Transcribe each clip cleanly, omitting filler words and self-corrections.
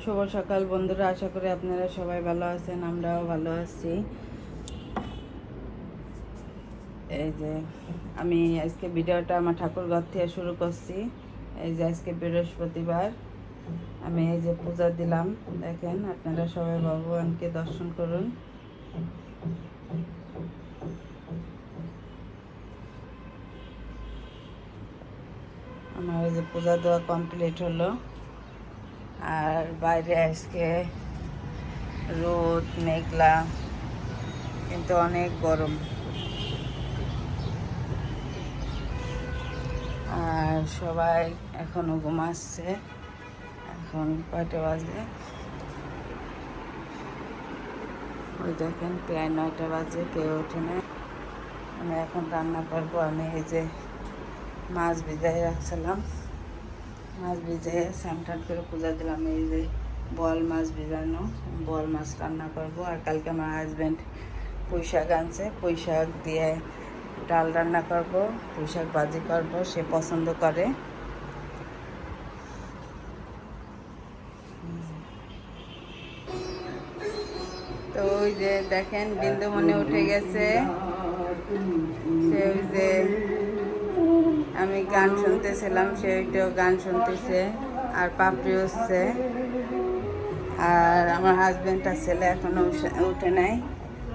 শুভ সকাল বন্ধুরা, আশা করি আপনারা সবাই ভালো আছেন, আমরাও ভালো আছি। এই যে আমি আজকে ভিডিওটা আমার ঠাকুরঘর থেকে শুরু করছি। এই যে আজকে বৃহস্পতিবার, আমি এই যে পূজা দিলাম। দেখেন, আপনারা সবাই ভগবানকে দর্শন করুন। আমার এই যে পূজা দেওয়া কমপ্লিট হলো। আর বাইরে আজকে রোদ মেঘলা, কিন্তু অনেক গরম। আর সবাই এখনো ঘুমাচ্ছে। এখন কয়টা বাজে? ওই দেখেন, প্রায় 9টা বাজে, কেউ ওঠে না। আমি এখন রান্না করবো। আমি এই যে মাছ ভিজাই রাখছিলাম, মাছ ভিজাই স্নান করে পূজা দিলাম। এই যে বোয়াল মাছ ভিজানো, বোয়াল মাছ রান্না করব। আর কালকে আমার হাজব্যান্ড পুঁই শাক আনছে, পুঁই শাক দিয়ে ডাল রান্না করব, পুঁই শাক ভাজি করব, সে পছন্দ করে। তো ওই যে দেখেন, বিন্দু মনে উঠে গেছে। সে ওই যে আমি গান শুনতেছিলাম, সে ওইটাও গান শুনতেছে। আর পাপড়ি হচ্ছে। আর আমার হাজব্যান্ড আর ছেলে এখনো উঠে নাই।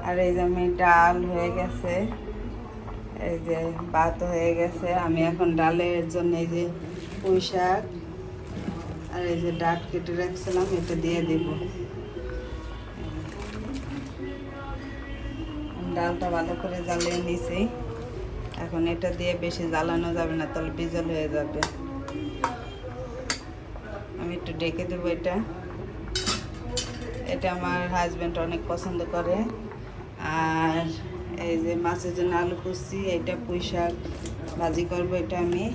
আর এই যে আমি ডাল হয়ে গেছে, এই যে ভাত হয়ে গেছে। আমি এখন ডালের জন্য এই যে পুঁই শাক আর এই যে ডাট কেটে রাখছিলাম, এটা দিয়ে দিব। ডালটা ভালো করে জ্বালিয়ে নিছি। এখন এটা দিয়ে বেশি জ্বালানো যাবে না, তাহলে বিজল হয়ে যাবে। আমি একটু ডেকে দেবো। এটা আমার হাজব্যান্ড অনেক পছন্দ করে। আর এই যে মাছের জন্য আলু কুচি, এটা পুঁই শাক ভাজি করবো, এটা আমি।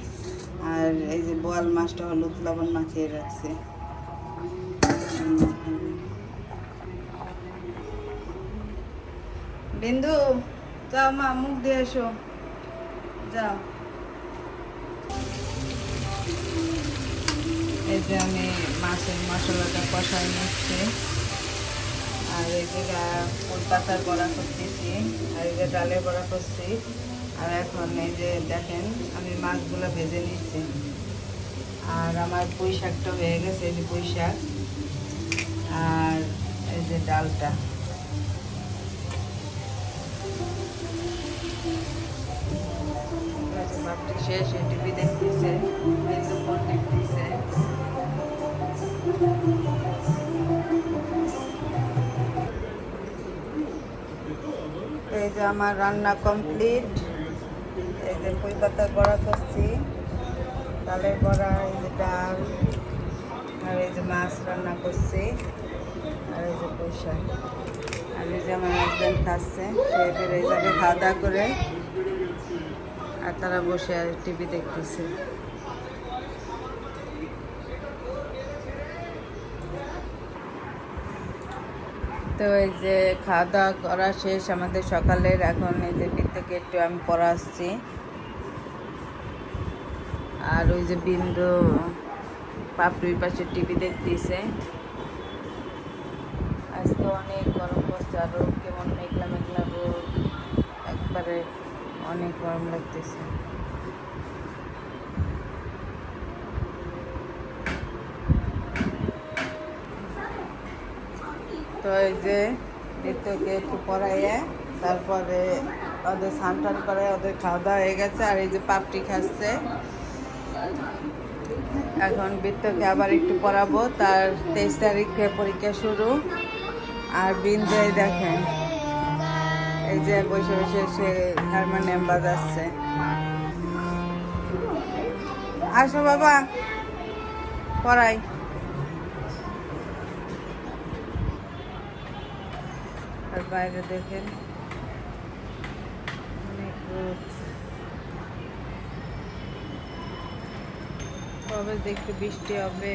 আর এই যে বোয়াল মাছটা হলুদ লবণ মাখিয়ে রাখছি। বিন্দু, যাও মা, মুখ দিয়ে এসো, যাও। এই যে আমি মাছের মশলাটা কষাই নিচ্ছি। আর এই যে কলকাতার বড়া করতেছি, আর এই যে ডালের বড়া করছি। আর এখন এই যে দেখেন, আমি মাছগুলো ভেজে নিচ্ছি। আর আমার পুঁই শাকটা হয়ে গেছে, এই যে পুঁই শাক আর এই যে ডালটা। ভাবটি শেষ, টিভি দেখতেছে, ফোন দেখতেছে। এই যে আমার রান্না কমপ্লিট। এই যে পুঁই পাতার বড়া করছি, ডালের বড়া, এই যে ডাল, আর এই যে মাছ রান্না করছি, আর এই যে পুঁই শাক। আর এই যে আমার হাজব্যান্ড খাচ্ছে, সে বেড়ে যাবে খাওয়া দাওয়া করে। আর তারা বসে আর টিভি দেখতেছে। তো এই যে খাওয়া দাওয়া করা শেষ আমাদের সকালের। এখন এই যে বৃত্তকে একটু আমি পড়াচ্ছি। আর ওই যে বিন্দু পাপড়ির পাশে টিভি দেখতেছে। আজকে অনেক গরম পড়ছে, আরও কেমন মেঘলা মেঘলা রোদ, একবারে অনেক গরম লাগতেছে। তো এই যে বৃত্তকে একটু পড়াইয়ে তারপরে ওদের স্নান টান করে ওদের খাওয়া দাওয়া হয়ে গেছে। আর এই যে পাপড়ি খাচ্ছে। এখন বৃত্তকে আবার একটু পড়াবো, তার 23 তারিখে পরীক্ষা শুরু। আর বিন্দু দেখেন, এই যে বসে বসে সে হারমোনিয়াম বাজাচ্ছে। আসো বাবা, পড়াই। আর বাইরে দেখেন অনেক রোদ। কবে দেখতে বৃষ্টি হবে,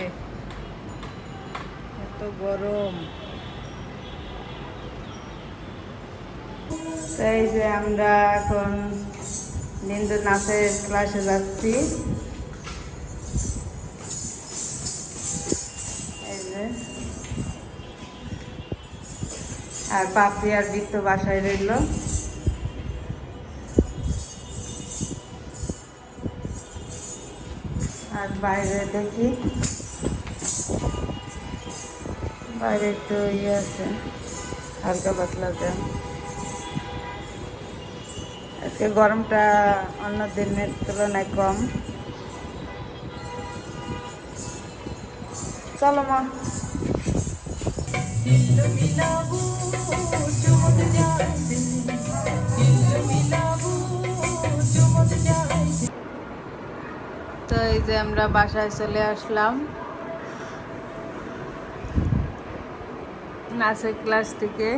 এত গরম। তাই যে আমরা এখন বিন্দু নাচের ক্লাসে যাচ্ছি। এই যে আর পাপড়ি আর বৃত্ত বাসায় রইল। আর বাইরে দেখি, বাইরে একটু ইয়ে আছে, হালকা পাতলা দেন। আজকে গরমটা অন্য দিনের তুলনায় কম। চলো মা। তো এই যে আমরা বাসায় চলে আসলাম নাচের ক্লাস থেকে।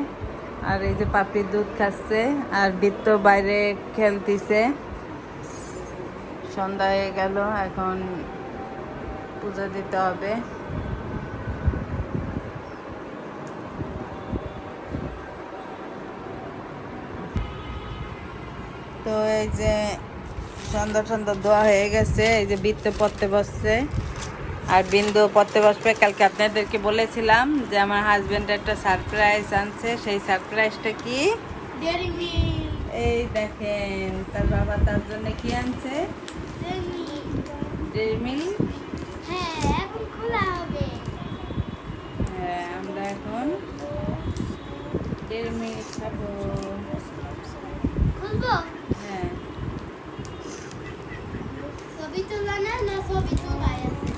আর এই যে পাপড়ি দুধ খাচ্ছে আর বৃত্ত বাইরে খেলতেছে। সন্ধ্যা হয়ে গেল, এখন পুজো দিতে হবে। তো এই যে সন্ধ্যা দোয়া হয়ে গেছে, এই যে বৃত্ত পড়তে বসছে আর বিন্দু পড়তে বসবে। কালকে আপনাদেরকে বলেছিলাম যে আমার হাজবেন্ড একটা সারপ্রাইজ আনছে। সেই সারপ্রাইজটা কি? এই দেখেন, তার বাবা তার জন্য কি আনছে? Dairy milk. হ্যাঁ, আমরা এখন ডেইরি মিল্ক খাবো। হ্যাঁ, ছবি তোলা না ছবি তোলাই আছে।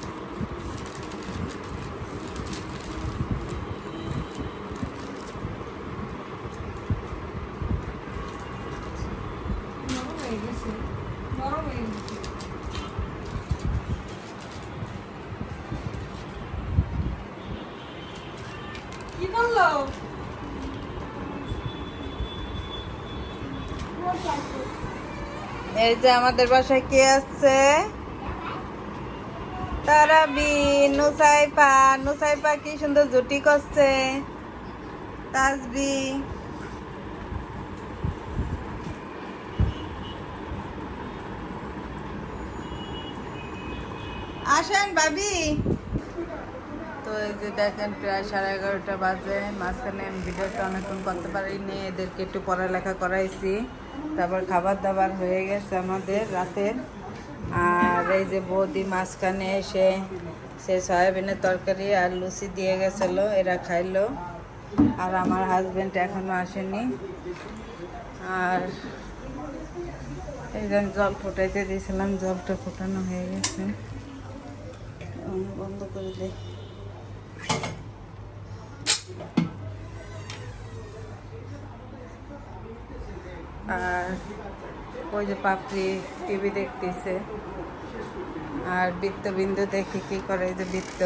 কি করলো? এই যে আমাদের বাসায় কে আসছে? তারাবি, নুসাইফা। নুসাইফা কি সুন্দর জুটি করছে। তাসবি, আসেন ভাবি। তো এই যে দেখেন প্রায় 11:30 বাজে। মাঝখানে আমি ভিডিওটা অনেকক্ষণ করতে পারিনি, এদেরকে একটু পড়ালেখা করাইছি। তারপর খাবার দাবার হয়ে গেছে আমাদের রাতের। আর এই যে বৌদি মাঝখানে এসে সে সয়াবিনের তরকারি আর লুচি দিয়ে গেছিলো, এরা খাইলো। আর আমার হাজবেন্ড এখনো আসেনি। আর এই যে জল ফুটাইতে দিয়েছিলাম, জলটা ফোটানো হয়ে গেছে। বন্ধ করে দিই। আর ওই যে পাপড়ি টিভি দেখতেছে আর বৃত্ত বিন্দু দেখি কি করে। এই যে বৃত্ত,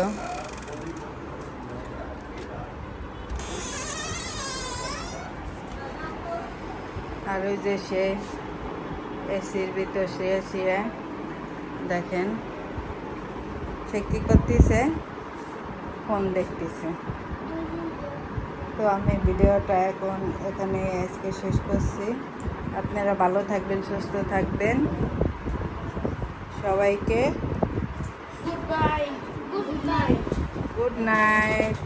আর ওই যে সে এসির ভিতর শুয়ে দেখেন সে কি করতেছে, ফোন দেখতেছে। তো আমি ভিডিওটা এখন এখানে আজকে শেষ করছি। আপনারা ভালো থাকবেন, সুস্থ থাকবেন। সবাইকে good bye, good night. Good night.